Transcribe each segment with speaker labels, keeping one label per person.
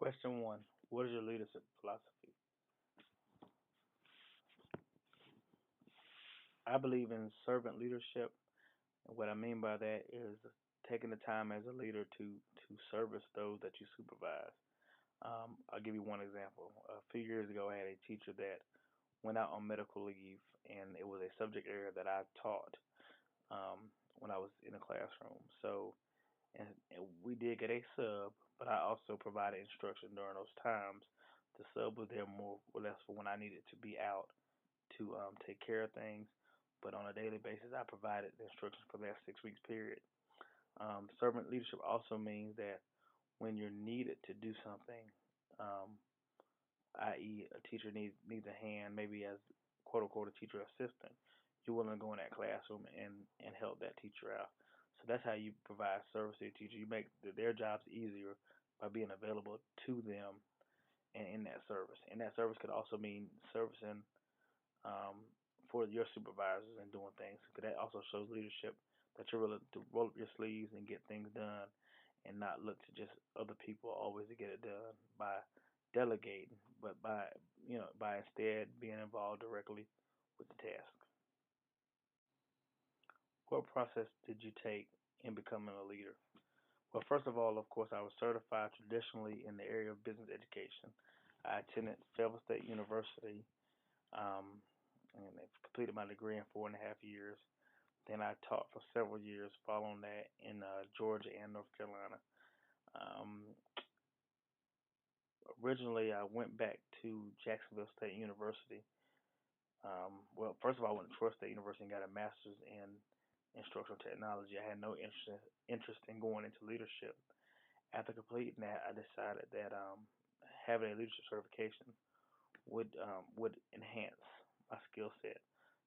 Speaker 1: Question one: what is your leadership philosophy? I believe in servant leadership. And what I mean by that is taking the time as a leader to service those that you supervise. I'll give you one example. A few years ago, I had a teacher that went out on medical leave, and it was a subject area that I taught when I was in the classroom. And we did get a sub, but I also provided instruction during those times. The sub was there more or less for when I needed to be out to take care of things, but on a daily basis, I provided the instructions for that 6 weeks period. Servant leadership also means that when you're needed to do something, um, i.e., a teacher needs a hand, maybe as quote unquote a teacher assistant, you're willing to go in that classroom and help that teacher out. So that's how you provide service to your teacher. You make their jobs easier by being available to them and in that service. And that service could also mean servicing um, for your supervisors and doing things. Because that also shows leadership that you're willing to roll up your sleeves and get things done, and not look to just other people always to get it done by delegating, but by instead being involved directly with the task. What process did you take in becoming a leader? Well, first of all, of course, I was certified traditionally in the area of business education. I attended Fayetteville State University um, and I completed my degree in 4.5 years. Then I taught for several years following that in Georgia and North Carolina. Um, Originally, I went back to Jacksonville State University. Well, first of all, I went to Troy State University and got a master's in instructional technology. I had no interest in going into leadership. After completing that, I decided that having a leadership certification would enhance my skill set.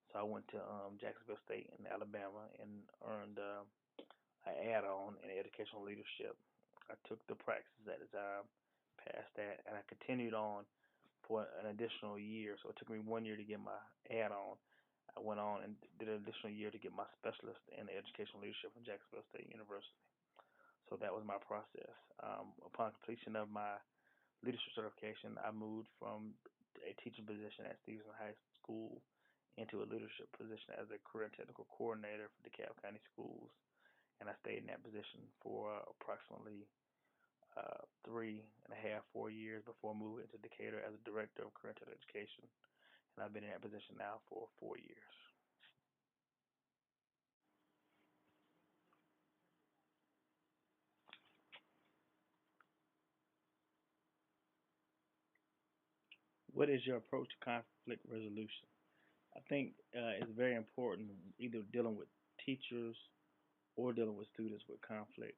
Speaker 1: So I went to Jacksonville State in Alabama and earned an add-on in educational leadership. I took the practices at the time, passed that, and I continued on for an additional year. So it took me 1 year to get my add-on. I went on and did an additional year to get my specialist in educational leadership from Jacksonville State University. So that was my process. Upon completion of my leadership certification, I moved from a teaching position at Stevenson High School into a leadership position as a career technical coordinator for DeKalb County Schools, and I stayed in that position for approximately 3.5, 4 years before moving to Decatur as a director of career technical education, and I've been in that position now for 4 years. What is your approach to conflict resolution? I think it's very important, either dealing with teachers or dealing with students with conflict,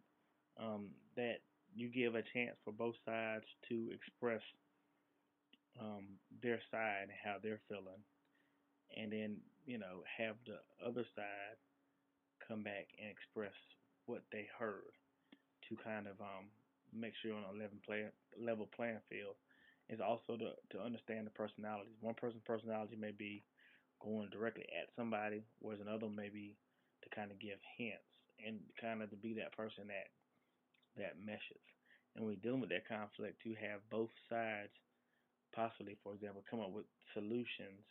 Speaker 1: that you give a chance for both sides to express their side and how they're feeling, and then have the other side come back and express what they heard to kind of make sure you're on a level playing field. Is also to understand the personalities. One person's personality may be going directly at somebody, whereas another may be to kind of give hints and kind of to be that person that meshes. And when you're dealing with that conflict, to have both sides possibly, for example, come up with solutions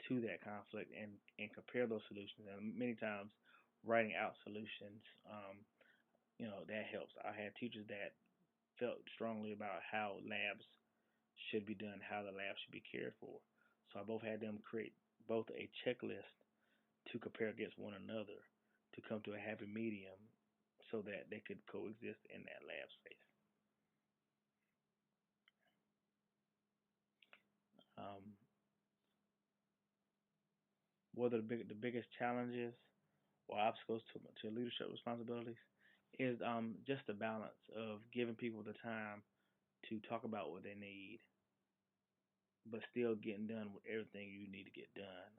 Speaker 1: to that conflict and compare those solutions. And many times, writing out solutions, that helps. I had teachers that felt strongly about how labs should be done, how the lab should be cared for. So I both had them create both a checklist to compare against one another to come to a happy medium so that they could coexist in that lab space. Um, what are the biggest challenges or obstacles to leadership responsibilities is just the balance of giving people the time to talk about what they need, but still getting done with everything you need to get done.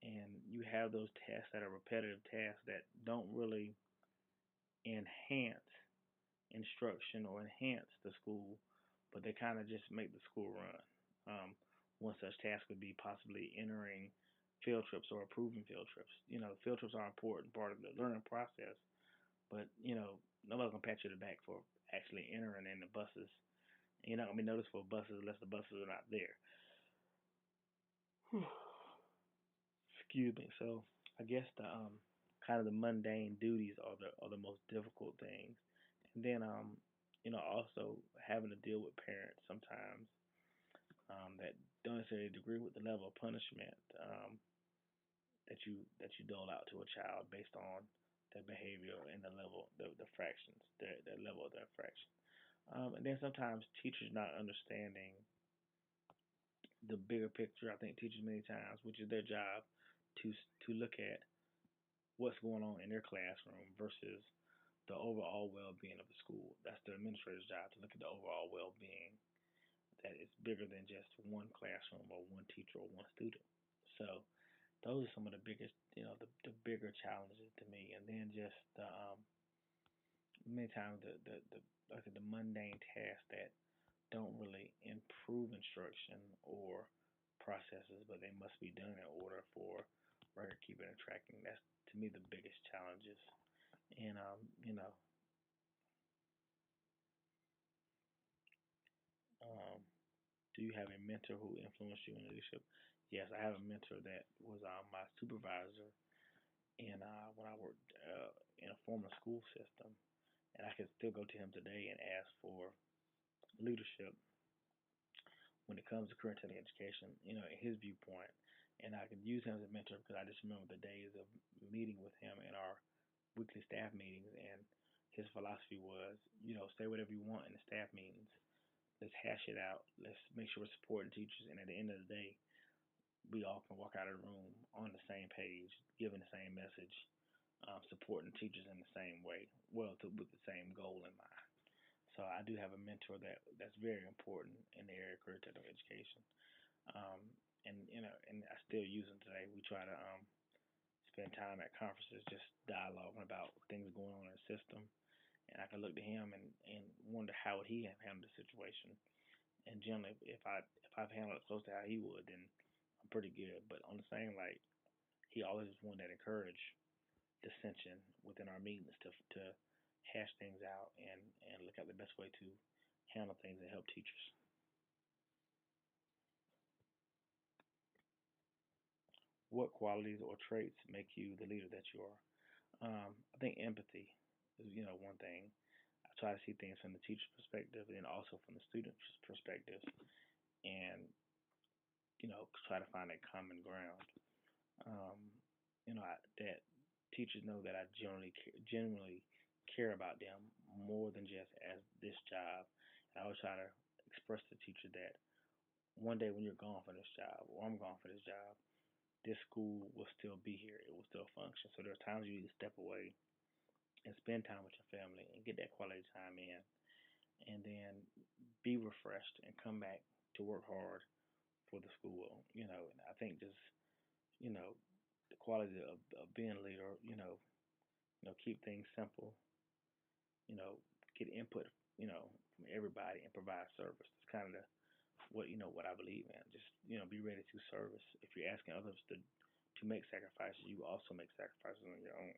Speaker 1: And you have those tasks that are repetitive tasks that don't really enhance instruction or enhance the school, but they kind of just make the school run. One such task would be possibly entering field trips or approving field trips. Field trips are an important part of the learning process, but nobody's gonna pat you on the back for actually entering in the buses. You're not gonna be noticed for buses unless the buses are not there. Excuse me. So I guess the kind of the mundane duties are the most difficult things, and then also having to deal with parents sometimes that don't necessarily agree with the level of punishment that you dole out to a child based on their behavior and the fractions, their level of their fraction. And then sometimes teachers not understanding the bigger picture. I think teachers many times, which is their job, to look at what's going on in their classroom versus the overall well-being of the school. That's the administrator's job to look at the overall well-being that is bigger than just one classroom or one teacher or one student. So those are some of the biggest, the bigger challenges to me. And then just many times the mundane tasks that don't really improve instruction or processes, but they must be done in order for record keeping and tracking. That's to me the biggest challenges. And um, do you have a mentor who influenced you in leadership? Yes, I have a mentor that was my supervisor in when I worked in a former school system, and I can still go to him today and ask for leadership when it comes to current education, his viewpoint. And I can use him as a mentor because I just remember the days of meeting with him in our weekly staff meetings. And his philosophy was, say whatever you want in the staff meetings. Let's hash it out. Let's make sure we're supporting teachers. And at the end of the day, we all can walk out of the room on the same page, giving the same message, supporting teachers in the same way, with the same goal in mind. So I do have a mentor that's very important in the area of career technical education. Um, and I still use him today. We try to spend time at conferences just dialoguing about things going on in the system. And I can look to him and wonder how would he have handled the situation. And generally, if I've handled it close to how he would, then I'm pretty good. But on the same, like, he always was one that encouraged dissension within our meetings to hash things out and look at the best way to handle things and help teachers. What qualities or traits make you the leader that you are? I think empathy is one thing. I try to see things from the teacher's perspective and also from the student's perspective, and try to find that common ground. Um, that teachers know that I generally care about them more than just as this job. And I always try to express to the teacher that one day when you're gone from this job or I'm gone from this job, this school will still be here. It will still function. So there are times you need to step away and spend time with your family and get that quality time in, and then be refreshed and come back to work hard for the school. And I think just you know the quality of being a leader. Keep things simple. You know, get input. From everybody and provide service. It's kind of what I believe in. Just be ready to service. If you're asking others to make sacrifices, you also make sacrifices on your own.